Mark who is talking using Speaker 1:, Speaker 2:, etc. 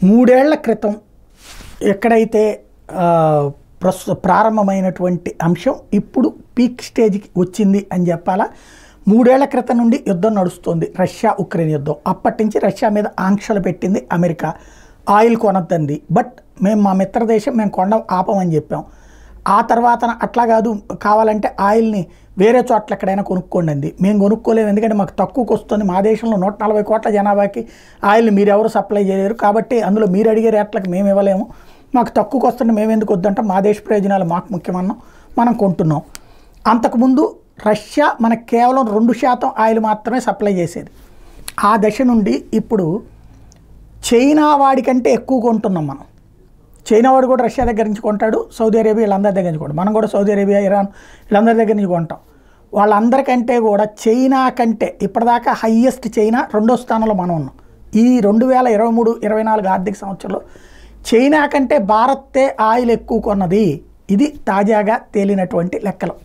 Speaker 1: మూడేళ్ల క్రితం ఎక్కడైతే ప్రారంభమైనటువంటి అంశం ఇప్పుడు పీక్ స్టేజ్కి వచ్చింది అని చెప్పాలా. మూడేళ్ల క్రితం నుండి యుద్ధం నడుస్తుంది, రష్యా ఉక్రెయిన్ యుద్ధం. అప్పటి నుంచి రష్యా మీద ఆంక్షలు పెట్టింది అమెరికా, ఆయిల్ కొనద్దంది. బట్ మేము మా మిత్రదేశం మేము కొండం ఆపమని చెప్పాం. ఆ తర్వాత అట్లా కాదు, కావాలంటే ఆయిల్ని వేరే చోట్ల ఎక్కడైనా కొనుక్కోండి అంది. మేము కొనుక్కోలేము, ఎందుకంటే మాకు తక్కువకి వస్తుంది. మా దేశంలో 140 కోట్ల జనాభాకి ఆయిల్ని మీరు ఎవరు సప్లై చేయలేరు, కాబట్టి అందులో మీరు అడిగే రేట్లకు మేము ఇవ్వలేము, మాకు తక్కువకి వస్తుంది, మేము ఎందుకు వద్దంటాం, మా దేశ ప్రయోజనాలు మాకు ముఖ్యమన్నాం, మనం కొంటున్నాం. అంతకుముందు రష్యా మనకు కేవలం 2% ఆయిల్ మాత్రమే సప్లై చేసేది. ఆ దశ నుండి ఇప్పుడు చైనా వాడికంటే ఎక్కువ కొంటున్నాం మనం. చైనా వాడు కూడా రష్యా దగ్గర నుంచి కొంటాడు, సౌదీ అరేబియా వీళ్ళందరి దగ్గర నుంచి కొంటాం. మనం కూడా సౌదీ అరేబియా, ఇరాన్ వీళ్ళందరి దగ్గర నుంచి కొంటాం. వాళ్ళందరికంటే కూడా చైనా కంటే ఇప్పటిదాకా హయ్యెస్ట్ చైనా, 2వ స్థానంలో మనం ఉన్నాం. ఈ 2023-24 ఆర్థిక సంవత్సరంలో చైనా కంటే భారతే ఆయిల్ ఎక్కువ కొన్నది. ఇది తాజాగా తేలినటువంటి లెక్కలు.